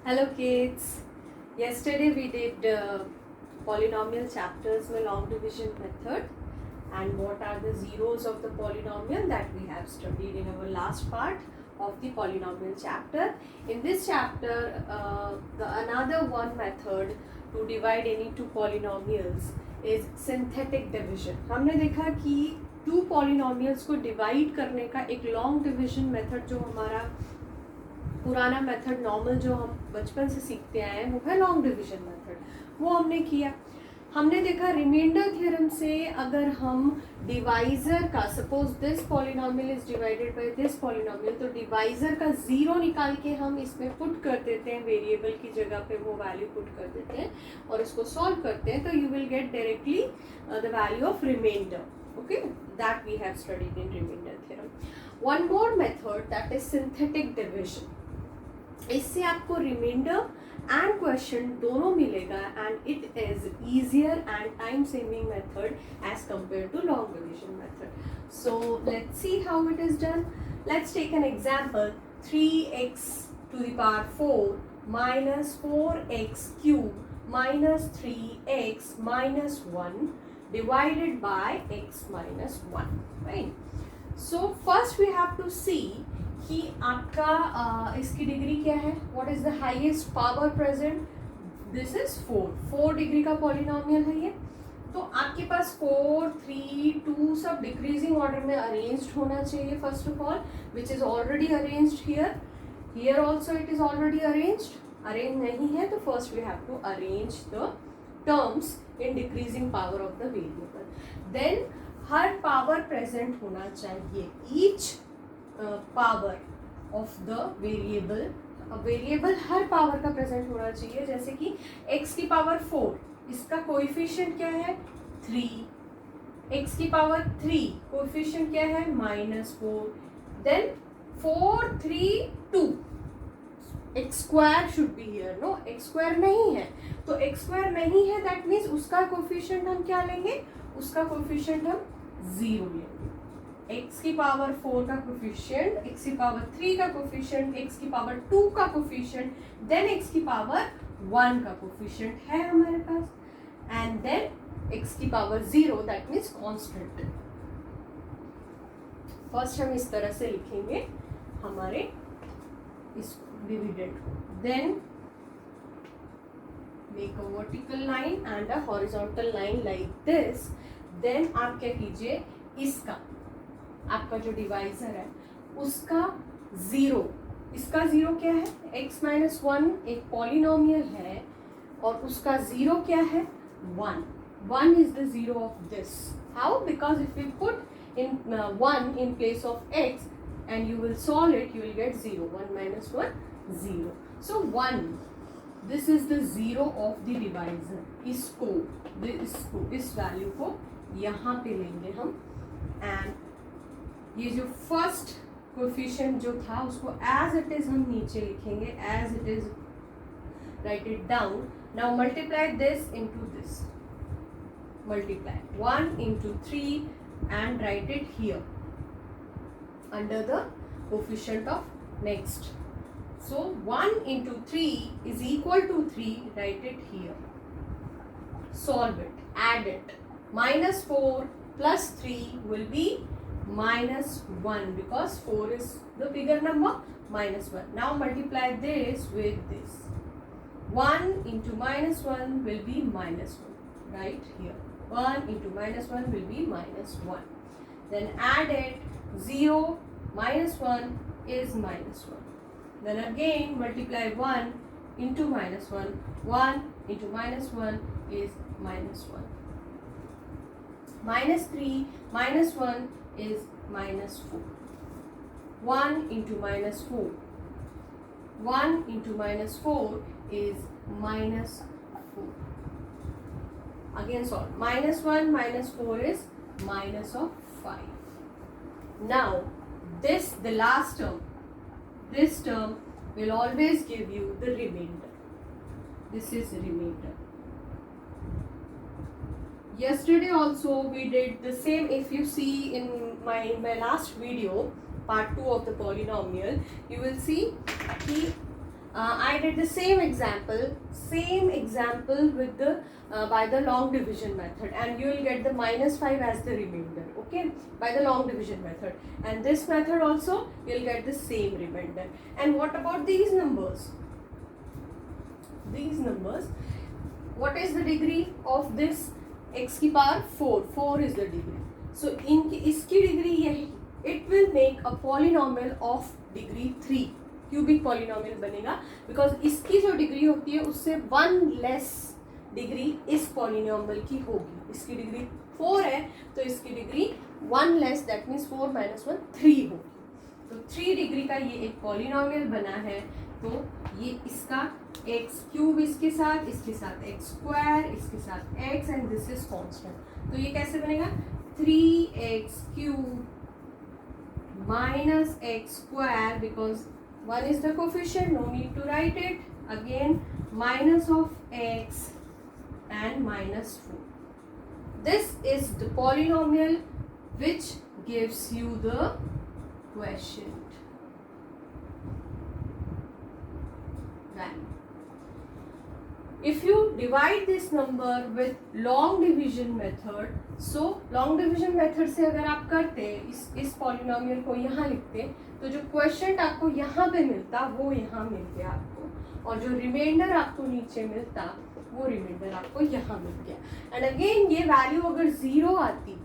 Hello kids. Yesterday we did polynomial chapters में long division method and what are the zeros of the polynomial that we have studied in our last part of the polynomial chapter. In this chapter another one method to divide any two polynomials is synthetic division. हमने देखा कि two polynomials को divide करने का एक long division method जो हमारा पुराना मेथड नॉर्मल जो हम बचपन से सीखते आए हैं वो है लॉन्ग डिवीजन मेथड, वो हमने किया। हमने देखा रिमाइंडर थ्योरम से अगर हम डिवाइजर का, suppose this polynomial is divided by this polynomial, तो डिवाइजर का जीरो निकाल के हम इसमें पुट कर देते हैं, वेरिएबल की जगह पे वो वैल्यू पुट कर देते हैं और इसको सॉल्व करते हैं, तो you will get directly the value of remainder. Okay, that we have studied in remainder theorem. One more method that is synthetic division. इससे आपको रिमाइंडर एंड क्वेश्चन दोनों मिलेगा and it is easier and time saving method as compare to long division method. So let's see how it is done. Let's take an example. 3x to the power 4 minus 4x cube minus 3x minus 1 divided by x minus 1, right? So first we have to see कि आपका इसकी degree क्या है. What is the highest power present? This is 4 degree का polynomial है ये. तो आपके पास 4, 3, 2 सब डिक्रीजिंग ऑर्डर में अरेंज्ड होना चाहिए first of all, which is already arranged here. Here also it is already arranged. Arrange नहीं है तो first we have to arrange the terms in decreasing power of the variable. Then हर power present होना चाहिए. Each power of the variable, variable हर power का present होना चाहिए. जैसे कि x की पावर 4, इसका कोएफिशिएंट क्या है? 3. x की पावर 3, कोएफिशिएंट क्या है? -4. Then 4, 3, 2. x square should be here. No, x square नहीं है, तो x स्क्वायर नहीं है, दैट मीन्स उसका कोएफिशिएंट हम क्या लेंगे? उसका कोएफिशिएंट हम 0 लेंगे. x की पावर 4 का कोफिशिएंट, x की पावर 3 का कोफिशिएंट, x की पावर 2 का कोफिशिएंट, देन x की पावर 1 का कोफिशिएंट है हमारे पास, एंड देन x की power 0, that means constant. First हम इस तरह से लिखेंगे हमारे इस डिविडेंड को. Then make a vertical line and a horizontal line like this. Then आप क्या कीजिए, इसका आपका जो डिवाइजर है उसका 0, इसका 0 क्या है? x माइनस 1 एक पॉलिनोमियल है और उसका 0 क्या है? 1. 1 is the 0 of this. How? Because if we put in 1 in place of x and you will solve it, you will get 0. 1 minus 1, 0. So 1, this is the 0 of the divisor. इसको इस value को यहाँ पे लेंगे हम, and ये जो first coefficient जो था उसको एज इट इज हम नीचे लिखेंगे, as it is, write it down. Now multiply this into this, multiply 1 into 3 and write it here under the coefficient of next. So 1 into 3 is equal to 3, write it here. Solve it, add it. -4 plus 3 will be -1 because 4 is the bigger number, -1. Now multiply this with this. 1 into -1 will be -1, right here. 1 into -1 will be -1. Then add it. 0 minus 1 is -1. Then again multiply 1 into -1. 1 into -1 is -1. -3 minus 1 is -4. 1 into -4. 1 into -4 is -4. Again solve. -1 minus 4 is minus of 5. Now this, the last term, this term will always give you the remainder. This is remainder. Yesterday also we did the same. If you see in my last video, part 2 of the polynomial, you will see कि I did the same example with the by the long division method, and you will get the -5 as the remainder, okay, by the long division method. And this method also you will get the same remainder. And what about these numbers? These numbers, what is the degree of this x की power 4? 4 is the degree. So इसकी degree यही, it will make a polynomial of degree 3. Cubic polynomial बनेगा because इसकी जो degree होती है उससे 1 less degree इस पॉलिनोमियल की होगी. इसकी डिग्री 4 है तो इसकी डिग्री 1 लेस, दैट मीन्स 4 - 1 3 होगी. तो 3 डिग्री का ये एक पॉलिनोमियल बना है. तो ये इसका एक्स क्यूब इसके साथ एक्स स्क्वायर, इसके साथ x, and this is constant. तो ये कैसे बनेगा? 3x cube minus x square, because 1 is the coefficient, no need to write it. Again minus of x and minus 4. This is the polynomial which gives you the quotient value. If you divide this number with long division method, so long division method से अगर आप करते इस polynomial को यहाँ लिखते तो जो quotient आपको यहाँ पे मिलता वो यहाँ मिल गया आपको, और जो remainder आपको नीचे मिलता वो remainder आपको यहाँ मिल गया. And again ये value अगर 0 आती,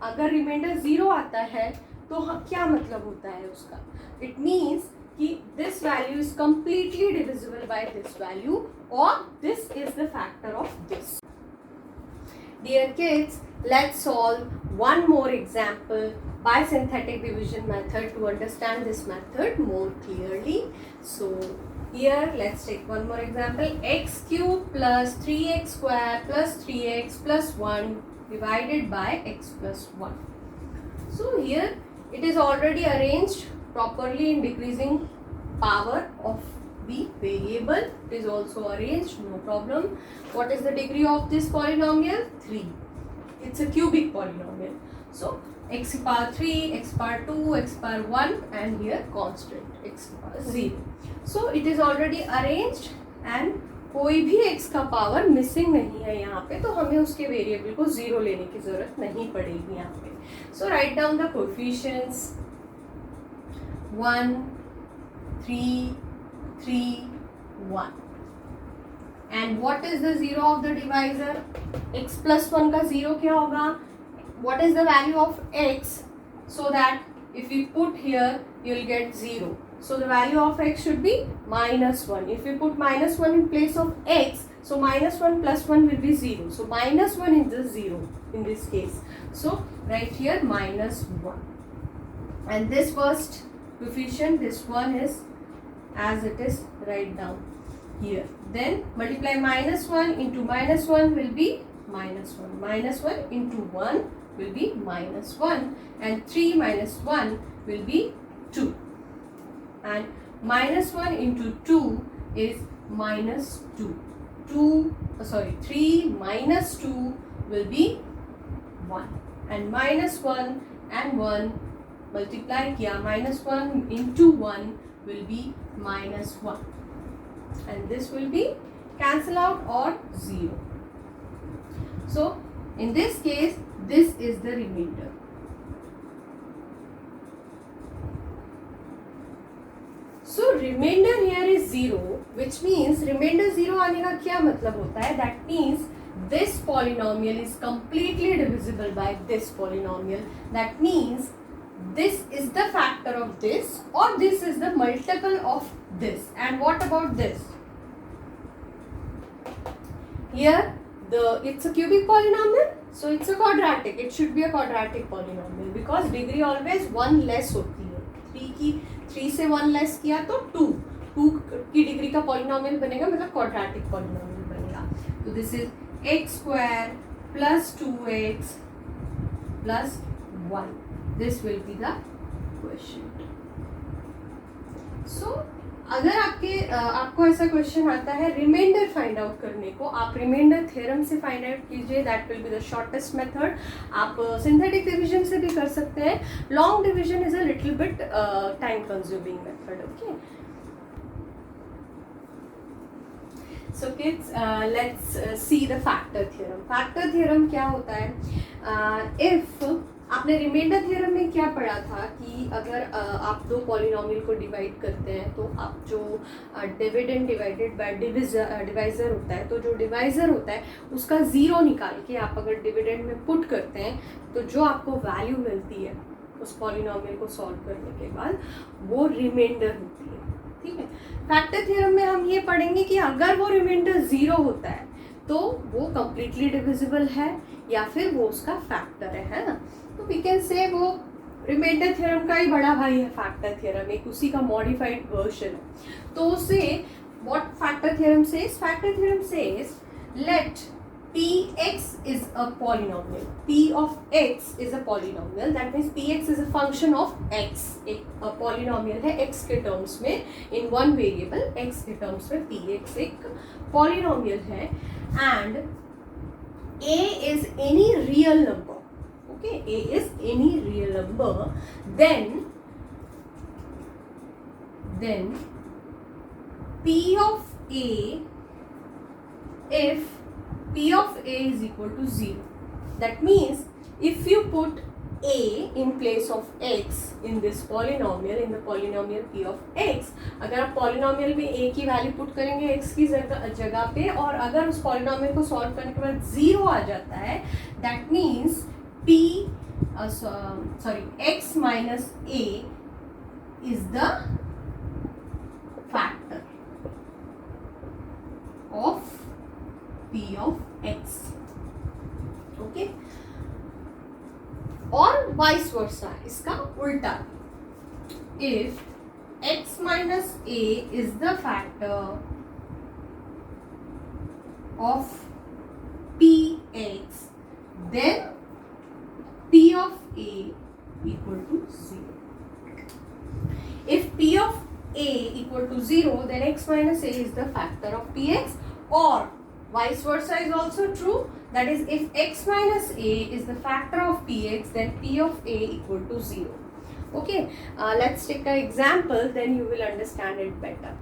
अगर remainder 0 आता है तो क्या मतलब होता है उसका? It means कि this value is completely divisible by this value, or this is the factor of this. Dear kids, let's solve one more example by synthetic division method to understand this method more clearly. So here let's take one more example. X cube plus 3x square plus 3x plus 1 divided by x plus 1. So here it is already arranged properly in decreasing power of the variable. It is also arranged, no problem. What is the degree of this polynomial? 3. It's a cubic polynomial. So x power 3, x power 2, x power 1, and here constant x power 0. So it is already arranged and कोई भी x का power missing नहीं है यहाँ पे, तो हमें उसके वेरिएबल को 0 लेने की जरूरत नहीं पड़ेगी यहाँ पे. So write down the coefficients. 1, 3, 3, 1. And what is the 0 of the divisor? X plus 1 का 0 क्या होगा? What is the value of x? So that if you put here, you will get 0. So the value of x should be -1. If you put -1 in place of x, so -1 plus 1 will be 0. So -1 is the 0 in this case. So right here -1. And this first coefficient, this one is as it is, write down here. Then multiply -1 into -1 will be -1. -1 into 1 will be -1, and 3 minus 1 will be 2. And -1 into 2 is -2. 3 minus 2 will be 1. And -1 and 1 multiply किया, -1 into 1 will be -1. And this will be cancel out or 0. So in this case, this is the remainder. So remainder here is 0, which means remainder 0 आने का क्या मतलब होता है? That means this polynomial is completely divisible by this polynomial. That means this is the factor of this, or this is the multiple of this. And what about this? Here it's a cubic polynomial, so it's a quadratic. It should be a quadratic polynomial because degree always 1 less होती है. 3 से 1 less किया तो 2 की degree का polynomial बनेगा, मतलब quadratic polynomial बनेगा. तो this is x square plus 2x plus 1. This will be the question. So अगर आपको ऐसा क्वेश्चन आता है रिमाइंडर फाइंड आउट करने को, आप रिमाइंडर थ्योरम से फाइंड आउट कीजिए. That will be the shortest method. आप सिंथेटिक डिवीजन से भी कर सकते हैं. Long division is a little bit time consuming method. Okay, So kids, let's see the factor theorem. Factor theorem क्या होता है? If आपने रिमाइंडर थ्योरम में क्या पढ़ा था कि अगर आप दो पॉलिनोमियल को डिवाइड करते हैं तो आप जो डिविडेंड डिवाइडेड बाय डिवाइजर होता है, तो जो डिवाइजर होता है उसका ज़ीरो निकाल के आप अगर डिविडेंड में पुट करते हैं तो जो आपको वैल्यू मिलती है उस पॉलिनोमियल को सॉल्व करने के बाद वो रिमाइंडर होती है. ठीक है. फैक्टर थ्योरम में हम ये पढ़ेंगे कि अगर वो रिमाइंडर ज़ीरो होता है तो वो कंप्लीटली डिविजिबल है या फिर वो उसका फैक्टर है ना. तो वी कैन से वो रिमाइंडर थ्योरम का ही बड़ा भाई है फैक्टर थ्योरम, एक उसी का मॉडिफाइड वर्जन है. तो उसे what factor theorem says? Factor theorem says late px is a polynomial. p of x is a polynomial. That means px is a function of x. एक polynomial है x के terms में, in one variable x के terms में px एक polynomial है and a is any real number. Okay, a is any real number. Then p of a, if p of a is equal to 0. That means if you put a in place of x in this polynomial, in the polynomial p of x, अगर आप polynomial में a की value put करेंगे x की जगह पे और अगर उस polynomial को सॉल्व करने के बाद 0 आ जाता है, that means x minus a is the factor of p of x. Okay. और वाइस वर्सा, इसका उल्टा, if x minus a is the factor of px, then p of a equal to 0. If p of a equal to 0, then x minus a is the factor of px, or vice versa is also true. That is, if x minus a is the factor of px, then p of a equal to 0. Okay, let's take an example, then you will understand it better.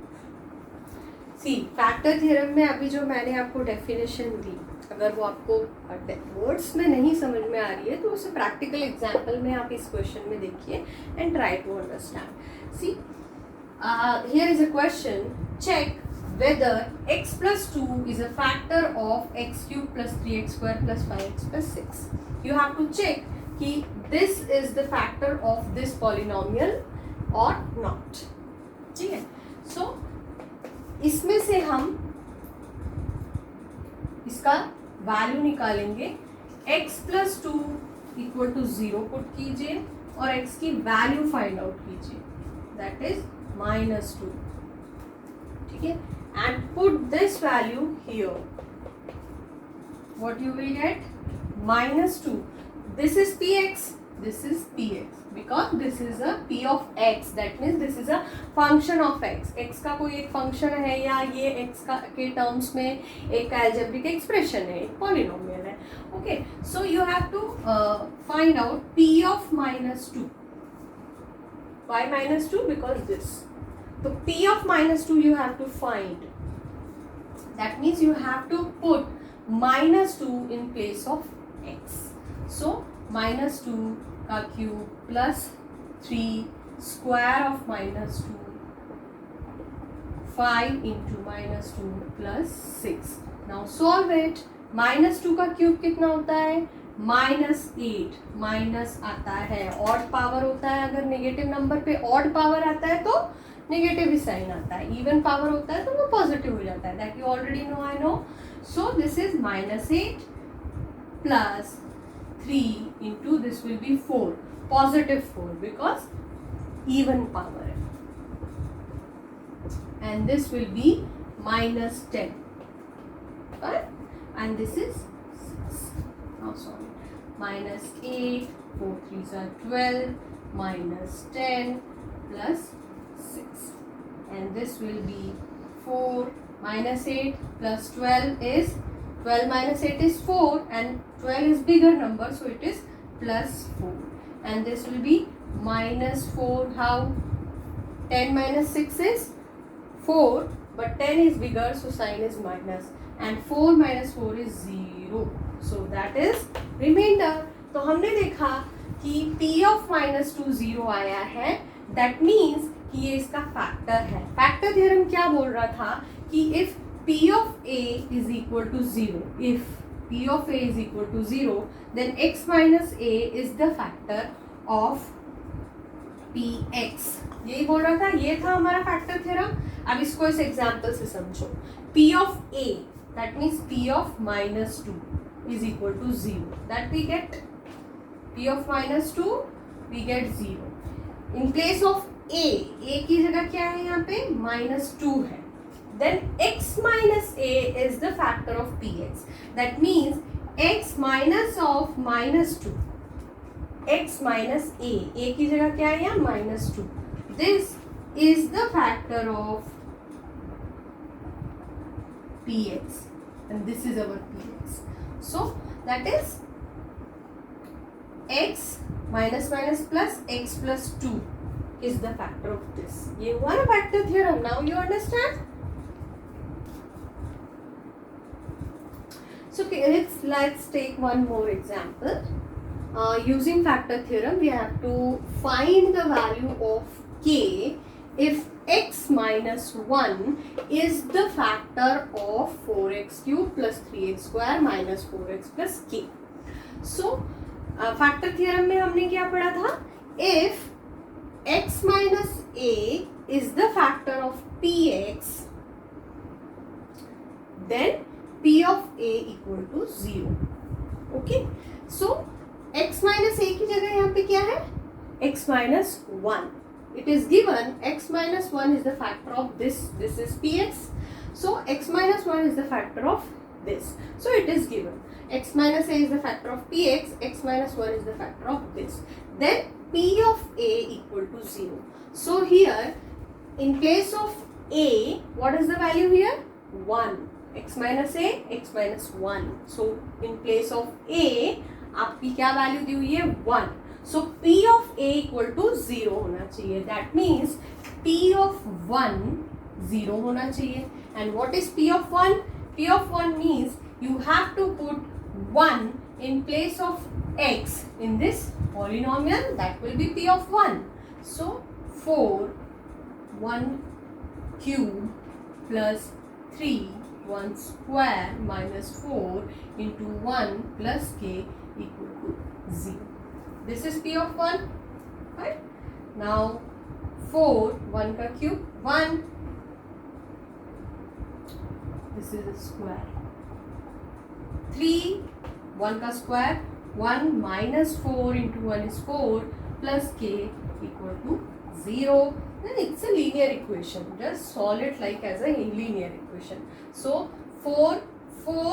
See, factor theorem में अभी जो मैंने आपको definition दी, अगर वो आपको words में नहीं समझ में आ रही है तो उसे प्रैक्टिकल एग्जाम्पल में आप इस क्वेश्चन में देखिए and try to understand. See, here is a question. Check whether x plus 2 is a factor of x cube plus 3x square plus 5x plus 6. You have to check कि this is the factor of this polynomial or not. ठीक है. So इसमें से हम इसका value निकालेंगे. x plus 2 equal to 0 put कीजिए और x की वैल्यू फाइंड आउट कीजिए, that is -2. ठीक है. And put this value here. What you will get? -2. This is px. This is px because this is a p of x. That means this is a function of x. x का कोई एक function है या ये x का के terms में एक algebraic expression है, एक polynomial है. Okay. So you have to find out p of -2. Why -2? Because this. So p of -2 you have to find. That means you have to put -2 in place of x. So -2 का cube plus 3 square of -2, 5 into -2 plus 6. Now solve it. -2 का cube कितना होता है? -8. Minus आता है, odd power होता है. अगर नेगेटिव नंबर पे ऑड पावर आता है तो नेगेटिव ही साइन आता है, इवन पावर होता है तो वो पॉजिटिव हो जाता है. That you already know, I know. So this is -8 plus 3 into this will be 4, positive 4 because even power है. And this will be -10. And this is -8, 4 3s are 12, -10 plus 6, and this will be 4 -8 plus 12 is 12 minus 8 is 4 and 12 is bigger number, so it is plus 4, and this will be -4. How? 10 minus 6 is 4, but 10 is bigger, so sign is minus, and 4 minus 4 is 0, so that is remainder. तो हमने देखा कि p of minus 2 0 आया है, that means कि ये इसका factor है. फैक्टर थ्योरम क्या बोल रहा था कि if p of a is equal to 0, if p of a is equal to 0, then x minus a is the factor of px. यही बोल रहा था, ये था हमारा फैक्टर थ्योरम. अब इसको इस एग्जांपल से समझो. p of a, that means p of minus 2 is equal to 0. That we get p of minus 2, we get 0. In place of a की जगह क्या है यहाँ पे? minus 2 है. Then x minus a is the factor of px. That means x minus of minus 2. x minus a की जगह क्या है यहाँ? minus 2. This is the factor of px, and this is our px. So that is x minus minus plus x plus 2 is the factor of this. ये हुआ ना factor theorem. Now you understand? So let's take one more example. Using factor theorem, we have to find the value of k if x minus 1 is the factor of 4x cube plus 3x square minus 4x plus k. So factor theorem में हमने क्या पढ़ा था? If x minus a is the factor of px, then p of a equal to 0. Okay, so x minus a की जगह यहाँ पे क्या है? x minus 1. It is given x minus 1 is the factor of this. This is px. So x minus 1 is the factor of this. So it is given x minus a is the factor of px. X minus 1 is the factor of this. Then p of a equal to 0. So here in place of a, what is the value here? 1. x minus a, x minus 1. So in place of a आपकी क्या value दी हुई है? 1. So p of a equal to 0 होना चाहिए. That means p of 1 0 होना चाहिए. And what is p of 1? p of 1 means you have to put 1 in place of x in this polynomial. That will be p of 1. So 4 1 cube plus 3 1 square minus 4 into 1 plus k equal to 0. This is p of 1, right? Now 4 1 का cube 1. This is a square. 3 1 का square 1 minus 4 into 1 is 4 plus k equal to 0. Then it's a linear equation. Just solve it like as a linear equation. So 4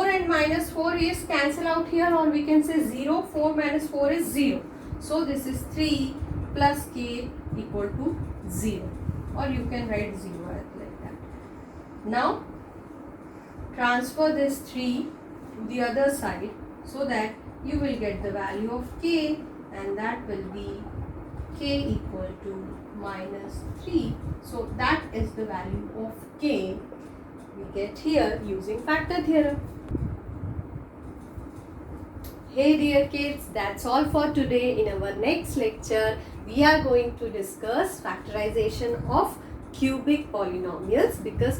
and minus 4 is cancel out here, or we can say 0. 4 minus 4 is 0. So this is 3 plus k equal to 0, or you can write 0 like that. Now transfer this 3 to the other side so that you will get the value of k, and that will be k equal to minus 3. So that is the value of k we get here using factor theorem. Hey dear kids, that's all for today. In our next lecture, we are going to discuss factorization of cubic polynomials, because